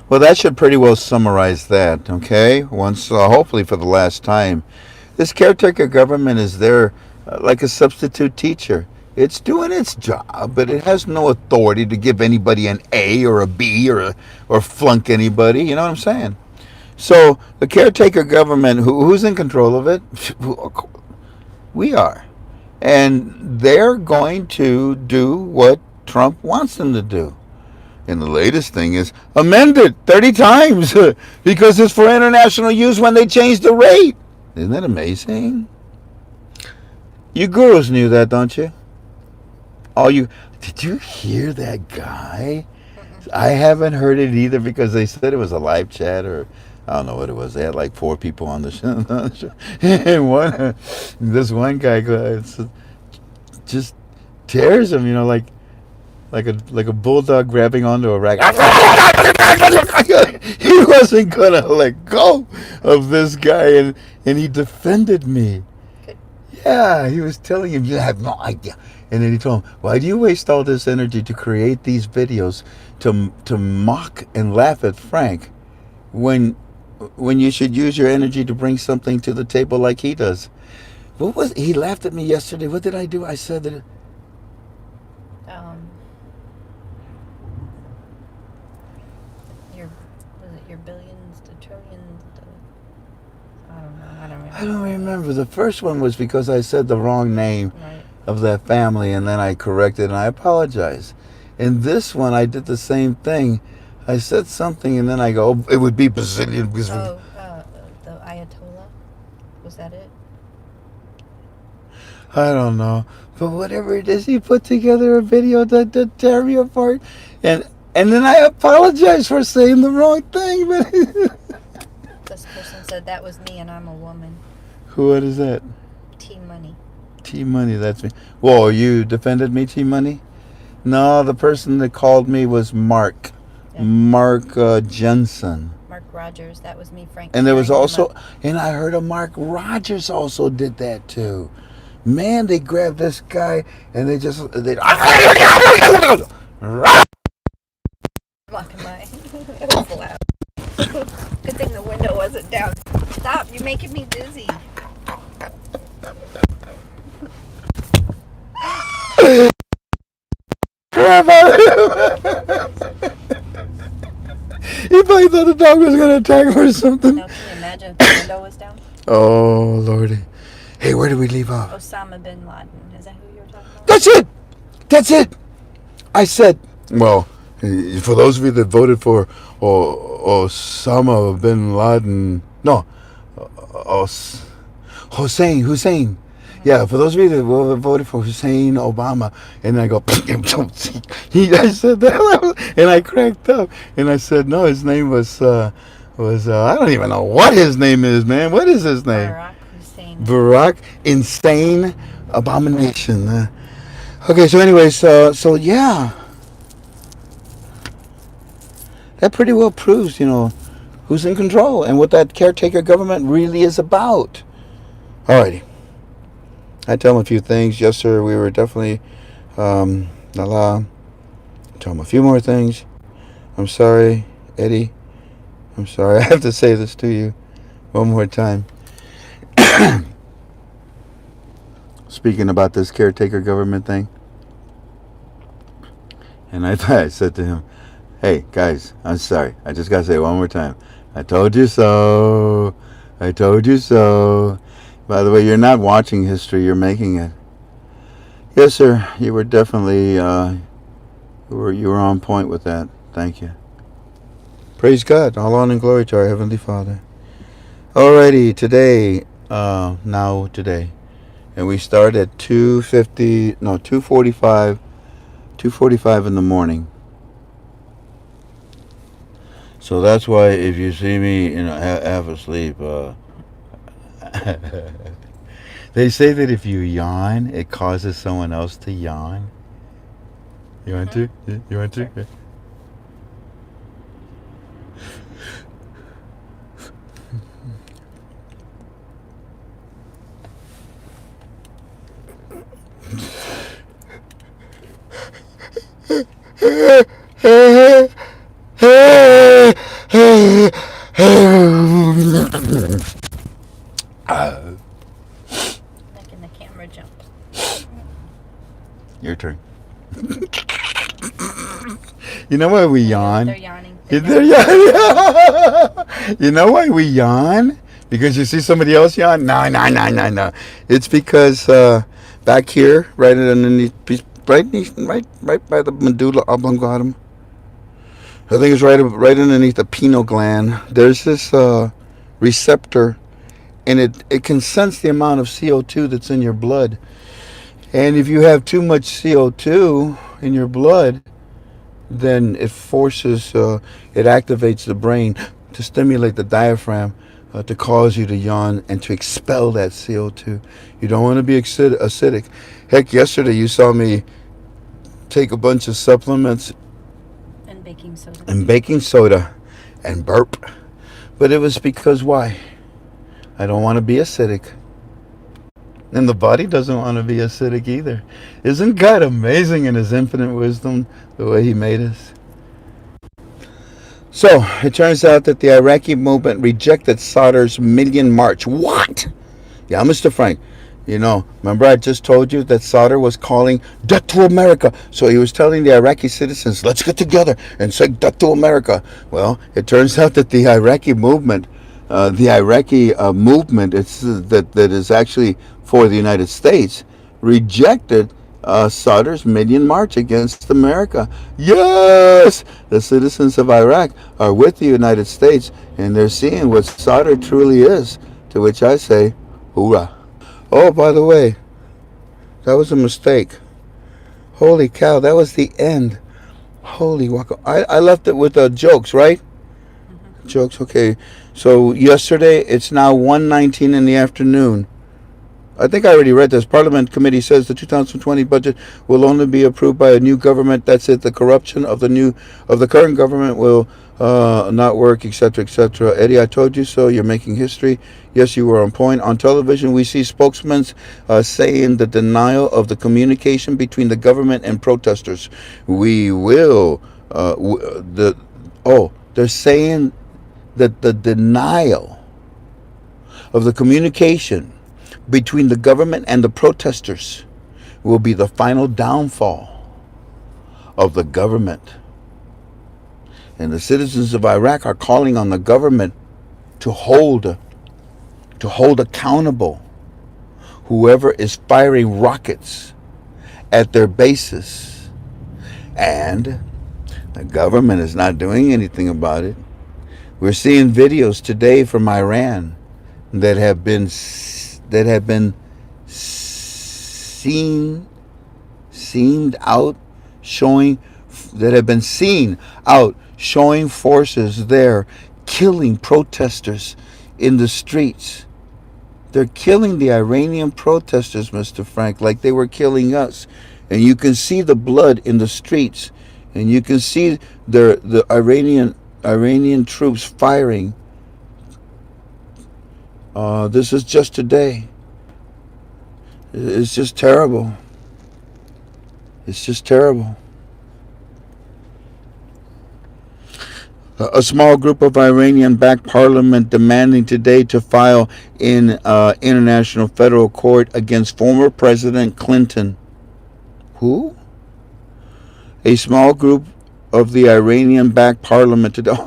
Speaker 1: Well, that should pretty well summarize that, okay? Once, hopefully for the last time. This caretaker government is there like a substitute teacher. It's doing its job, but it has no authority to give anybody an A or a B or flunk anybody. You know what I'm saying? So the caretaker government, who's in control of it? We are. And they're going to do what Trump wants them to do. And the latest thing is amend it 30 times because it's for international use when they change the rate. Isn't that amazing? You gurus knew that, don't you? Did you hear that guy? I haven't heard it either because they said it was a live chat or I don't know what it was. They had like 4 people on the show. And this one guy just tears him, like a bulldog grabbing onto a rag. He wasn't gonna let go of this guy, and he defended me. Yeah, he was telling him, you have no idea. And then he told him, why do you waste all this energy to create these videos to mock and laugh at Frank when you should use your energy to bring something to the table like he does? He laughed at me yesterday. What did I do? I said that
Speaker 2: your billions to trillions to, I don't know.
Speaker 1: I don't remember. The first one was because I said the wrong name of that family, and then I corrected and I apologized. In this one, I did the same thing. I said something, and then I go, it would be Brazilian.
Speaker 2: The Ayatollah? Was that it?
Speaker 1: I don't know. But whatever it is, he put together a video to tear me apart. And then I apologized for saying the wrong thing. But
Speaker 2: This person said that was me and I'm a woman.
Speaker 1: What is that?
Speaker 2: T-Money.
Speaker 1: T-Money, that's me. Whoa, you defended me, T-Money? No, the person that called me was Mark. Yeah. Mark Jensen.
Speaker 2: Mark Rogers, that was me, Frank.
Speaker 1: And there was also, and I heard of Mark Rogers also did that too. Man, they grabbed this guy and they
Speaker 2: walking by. It was loud. Good thing the window wasn't down. Stop, you're making me dizzy.
Speaker 1: He probably thought the dog was going to attack him or something.
Speaker 2: Now, can you imagine if the window was down?
Speaker 1: Oh, Lordy. Hey, where did we leave off?
Speaker 2: Osama bin Laden. Is that who you were talking about?
Speaker 1: That's it. I said, well, for those of you that voted for Osama bin Laden, no, Hussein. Yeah, for those of you that voted for Hussein Obama, and I go, I said that, and I cracked up, and I said, no, his name was I don't even know what his name is, man. What is his name?
Speaker 2: Barack Hussein.
Speaker 1: Barack Insane Abomination. Okay, so anyways, so yeah, that pretty well proves, who's in control and what that caretaker government really is about. Alrighty. I tell him a few things. Yes, sir, we were definitely, tell him a few more things. I'm sorry, Eddie. I'm sorry. I have to say this to you one more time. Speaking about this caretaker government thing. And I said to him, hey, guys, I'm sorry. I just got to say it one more time. I told you so. I told you so. By the way, you're not watching history. You're making it. Yes, sir. You were definitely, you were on point with that. Thank you. Praise God. All honor and glory to our Heavenly Father. Alrighty, today, today. And we start at 2:45 in the morning. So that's why if you see me, half asleep, they say that if you yawn, it causes someone else to yawn. You want to? You want to?
Speaker 2: Sure. Making the camera jump.
Speaker 1: Your turn. You know why we yawn?
Speaker 2: They're yawning.
Speaker 1: You know why we yawn? Because you see somebody else yawn? No. It's because back here, right underneath, right by the medulla oblongata. I think it's right underneath the pineal gland. There's this receptor, and it can sense the amount of CO2 that's in your blood. And if you have too much CO2 in your blood, then it activates the brain to stimulate the diaphragm to cause you to yawn and to expel that CO2. You don't want to be acidic. Heck, yesterday you saw me take a bunch of supplements
Speaker 2: And
Speaker 1: baking soda and burp. But it was because why? I don't want to be acidic. And the body doesn't want to be acidic either. Isn't God amazing in His infinite wisdom, the way He made us? So, it turns out that the Iraqi movement rejected Sauter's Million March. What? Yeah, Mr. Frank. Remember I just told you that Sauter was calling death to America. So he was telling the Iraqi citizens, let's get together and say death to America. Well, it turns out that the Iraqi movement, that is actually for the United States, rejected Sauter's Million March against America. Yes! The citizens of Iraq are with the United States, and they're seeing what Sauter truly is, to which I say, hoorah. Oh, by the way, that was a mistake. Holy cow, that was the end. Holy wacko. I left it with jokes, right?
Speaker 2: Mm-hmm.
Speaker 1: Jokes, okay. So yesterday, it's now 1:19 in the afternoon. I think I already read this. Parliament committee says the 2020 budget will only be approved by a new government. That's it. The corruption of the current government will not work, etc., etc. Eddie, I told you so. You're making history. Yes, you were on point. On television, we see spokesmen saying the denial of the communication between the government and protesters. We will. They're saying that the denial of the communication between the government and the protesters will be the final downfall of the government. And the citizens of Iraq are calling on the government to hold accountable whoever is firing rockets at their bases. And the government is not doing anything about it. We're seeing videos today from Iran that have been seemed out showing that have been seen out showing forces there killing protesters in the streets. They're killing the Iranian protesters, Mr. Frank, like they were killing us. And you can see the blood in the streets, and you can see the Iranian troops firing. This is just today. It's just terrible. It's just terrible. A small group of Iranian-backed parliament demanding today to file in international federal court against former President Clinton. Who? A small group of the Iranian-backed parliament today.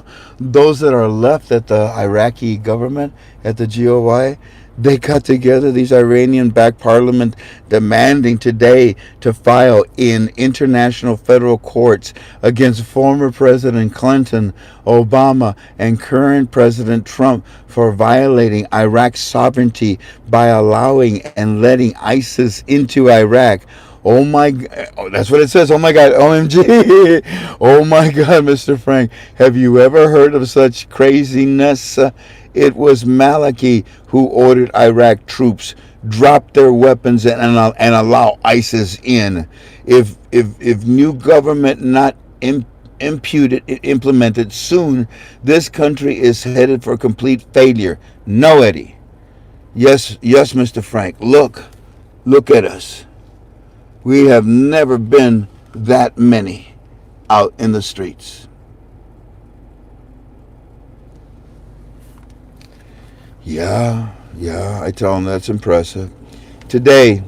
Speaker 1: Those that are left at the Iraqi government, at the GOI, they got together, these Iranian-backed parliament, demanding today to file in international federal courts against former President Clinton, Obama, and current President Trump for violating Iraq's sovereignty by allowing and letting ISIS into Iraq. Oh my, that's what it says. Oh my God, OMG. Oh my God, Mr. Frank. Have you ever heard of such craziness? It was Maliki who ordered Iraq troops drop their weapons and allow ISIS in. If new government not implemented soon, this country is headed for complete failure. No, Eddie. Yes, Mr. Frank. Look at us. We have never been that many out in the streets. Yeah, I tell them that's impressive. Today,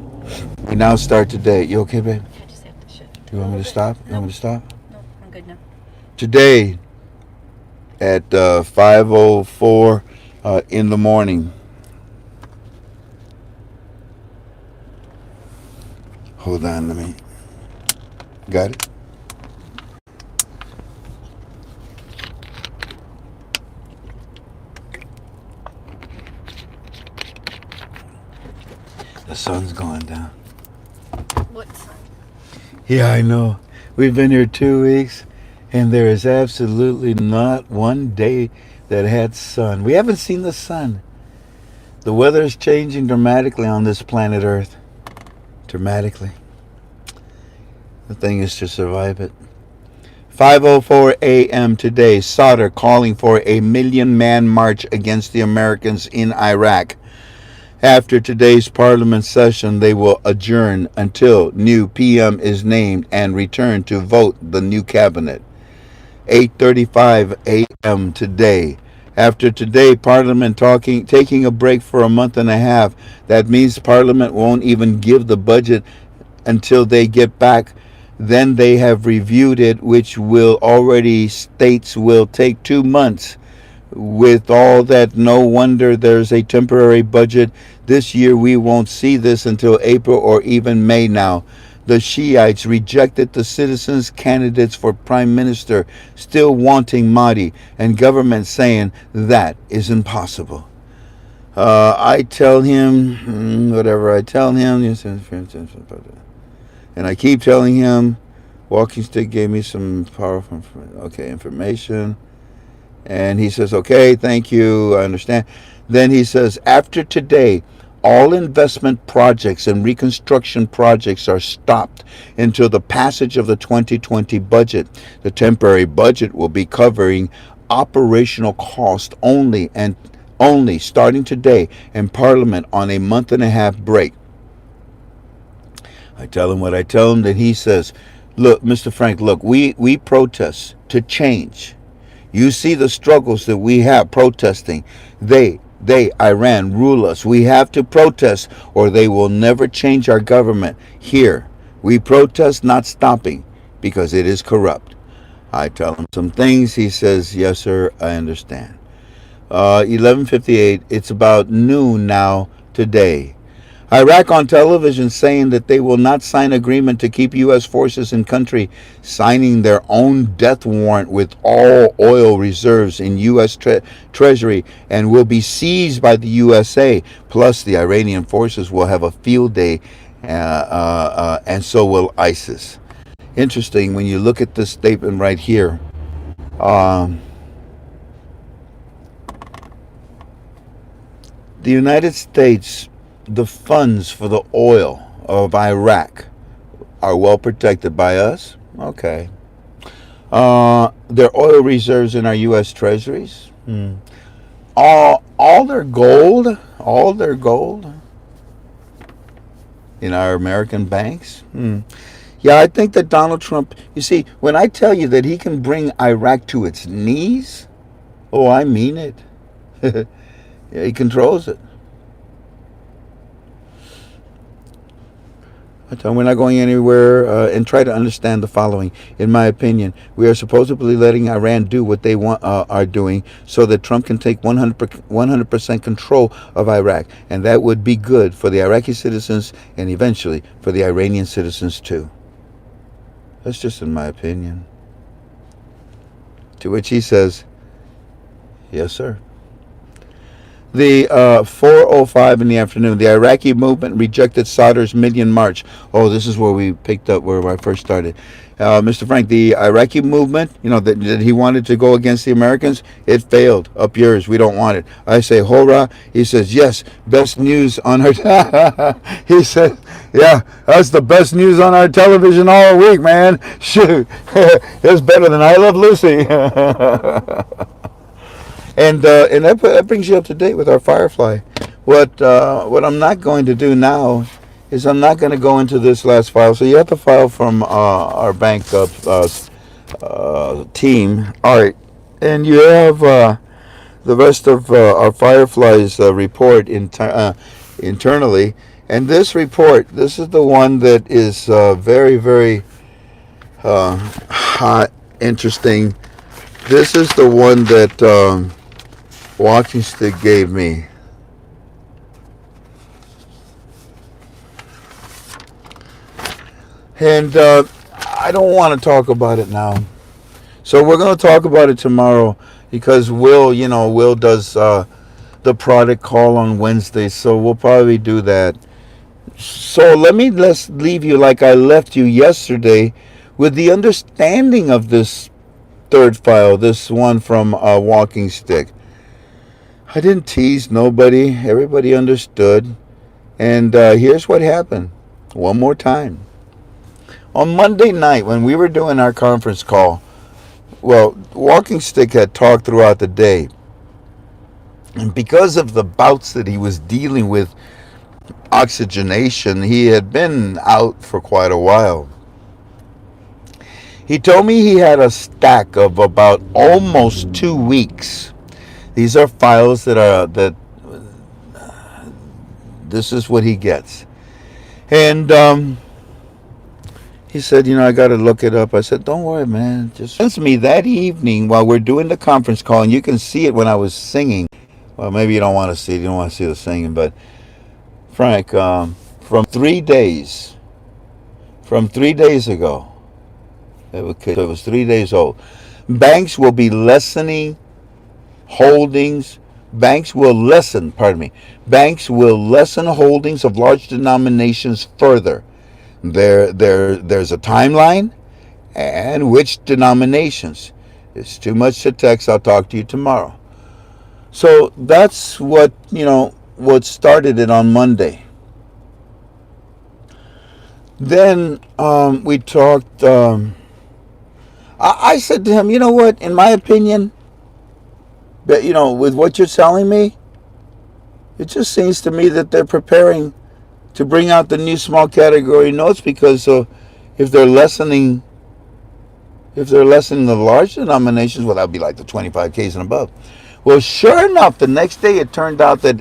Speaker 1: we now start today. You okay, babe?
Speaker 2: I just have to shift.
Speaker 1: You want me to stop? You want me to stop?
Speaker 2: No, I'm good now.
Speaker 1: Today, at 5:04 in the morning. Hold on, let me. Got it? The sun's going down.
Speaker 2: What sun?
Speaker 1: Yeah, I know. We've been here 2 weeks, and there is absolutely not one day that had sun. We haven't seen the sun. The weather is changing dramatically on this planet Earth. Dramatically. The thing is to survive it. 5:04 a.m. today, Sauder calling for a 1,000,000-man march against the Americans in Iraq. After today's parliament session, they will adjourn until new PM is named and return to vote the new cabinet. 8:35 a.m. today. After today, Parliament taking a break for a month and a half. That means Parliament won't even give the budget until they get back. Then they have reviewed it, which will already states will take 2 months. With all that, no wonder there's a temporary budget. This year we won't see this until April or even May now. The Shiites rejected the citizens' candidates for prime minister, still wanting Mahdi, and government saying that is impossible. I tell him, whatever I tell him, and I keep telling him, Walking Stick gave me some powerful, information. And he says, okay, thank you, I understand. Then he says, after today, all investment projects and reconstruction projects are stopped until the passage of the 2020 budget. The temporary budget will be covering operational cost only starting today, and Parliament on a month and a half break. I tell him what I tell him. Then he says, look, Mr. Frank, look, we protest to change. You see the struggles that we have protesting. They, Iran, rule us. We have to protest or they will never change our government. Here, we protest not stopping because it is corrupt. I tell him some things. He says, yes, sir, I understand. 11:58, it's about noon now today. Iraq on television saying that they will not sign agreement to keep U.S. forces in country, signing their own death warrant with all oil reserves in U.S. Treasury and will be seized by the USA. Plus, the Iranian forces will have a field day and so will ISIS. Interesting when you look at this statement right here. Um, the United States, the funds for the oil of Iraq are well protected by us. Okay. Their oil reserves in our U.S. treasuries. All their gold in our American banks. Yeah, I think that Donald Trump, you see, when I tell you that he can bring Iraq to its knees, oh, I mean it. Yeah, he controls it. I tell him we're not going anywhere, and try to understand the following. In my opinion, we are supposedly letting Iran do what they are doing so that Trump can take 100% control of Iraq. And that would be good for the Iraqi citizens and eventually for the Iranian citizens too. That's just in my opinion. To which he says, yes, sir. The 4:05 in the afternoon, the Iraqi movement rejected Sadr's million march. Oh, this is where we picked up where I first started. Mr. Frank, the Iraqi movement, that he wanted to go against the Americans, it failed. Up yours, we don't want it. I say, hurrah. He says, yes, best news on our... He said, yeah, that's the best news on our television all week, man. Shoot, it's better than I Love Lucy. And that brings you up to date with our Firefly. What I'm not going to do now is I'm not going to go into this last file. So you have the file from our bank team, Art, and you have the rest of our Firefly's report internally. And this report, this is the one that is very, very hot, interesting. This is the one that Walking Stick gave me. And I don't want to talk about it now. So we're going to talk about it tomorrow because Will does the product call on Wednesday. So we'll probably do that. So let's leave you like I left you yesterday with the understanding of this third file, this one from Walking Stick. I didn't tease nobody. Everybody understood. And here's what happened. One more time. On Monday night, when we were doing our conference call, well, Walking Stick had talked throughout the day. And because of the bouts that he was dealing with, oxygenation, he had been out for quite a while. He told me he had a stack of about almost 2 weeks. These are files that this is what he gets. And he said, I got to look it up. I said, don't worry, man. Just sends me that evening while we're doing the conference call, and you can see it when I was singing. Well, maybe you don't want to see it. You don't want to see the singing, but Frank, from 3 days ago, it was 3 days old. Banks will be lessening holdings. Banks will lessen holdings of large denominations further. There's a timeline and which denominations. It's too much to text. I'll talk to you tomorrow. So that's what started it on Monday. Then we talked. I said to him, you know what? In my opinion, that with what you're telling me, it just seems to me that they're preparing to bring out the new small category notes because if they're lessening the large denominations, well, that would be like the 25Ks and above. Well, sure enough, the next day it turned out that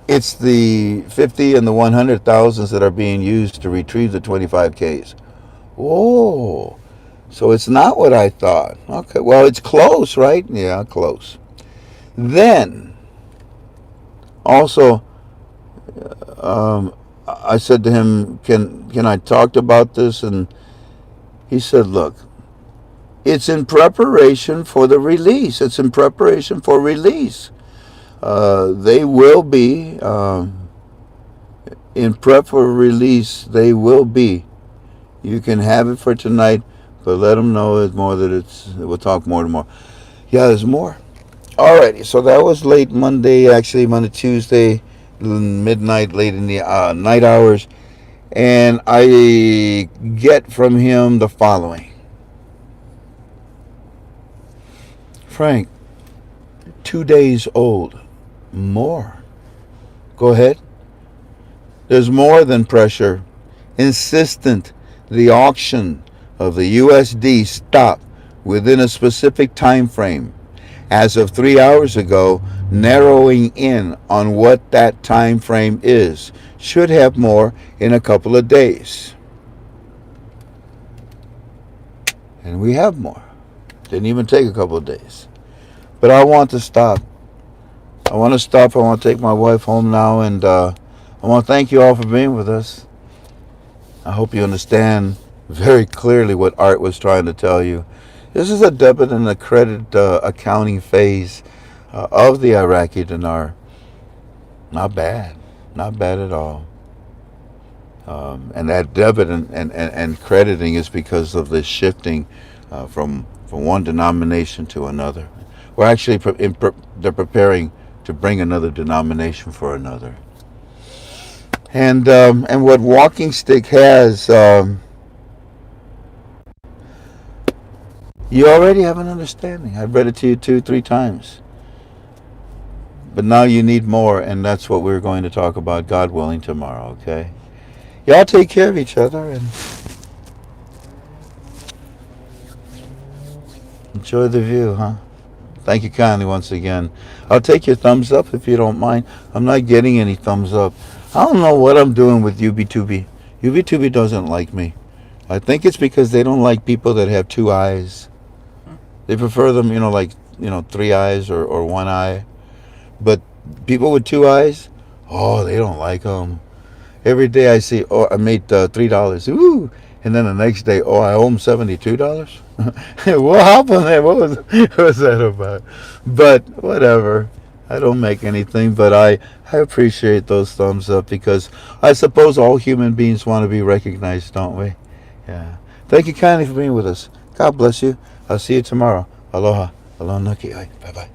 Speaker 1: it's the 50 and the 100,000s that are being used to retrieve the 25Ks. Oh, so it's not what I thought. Okay, well, it's close, right? Yeah, close. Then, also, I said to him, can I talk about this? And he said, look, it's in preparation for the release. It's in preparation for release. They will be in prep for release. They will be. You can have it for tonight, but let them know it's more that it's. We'll talk more tomorrow. Yeah, there's more. Alrighty, so that was late Monday, actually Monday, Tuesday, midnight, late in the night hours, and I get from him the following: Frank, 2 days old, more. Go ahead. There's more than pressure. Insistent the auction of the USD stop within a specific time frame. As of 3 hours ago, narrowing in on what that time frame is. Should have more in a couple of days. And we have more. Didn't even take a couple of days. But I want to stop. I want to stop. I want to take my wife home now, and I want to thank you all for being with us. I hope you understand very clearly what Art was trying to tell you. This is a debit and a credit accounting phase of the Iraqi dinar. Not bad. Not bad at all. And that debit and crediting is because of the shifting from one denomination to another. We're actually they're preparing to bring another denomination for another. And what Walking Stick has, you already have an understanding. I've read it to you 2-3 times. But now you need more, and that's what we're going to talk about, God willing, tomorrow, okay? Y'all take care of each other and enjoy the view, huh? Thank you kindly once again. I'll take your thumbs up if you don't mind. I'm not getting any thumbs up. I don't know what I'm doing with UB2B. UB2B doesn't like me. I think it's because they don't like people that have two eyes. They prefer them, like, 3 eyes or one eye. But people with two eyes, oh, they don't like them. Every day I see, oh, I made $3. Ooh. And then the next day, oh, I owe them $72. What happened there? What was that about? But whatever. I don't make anything, but I appreciate those thumbs up because I suppose all human beings want to be recognized, don't we? Yeah. Thank you kindly for being with us. God bless you. I'll see you tomorrow. Aloha. Aloha. Bye-bye.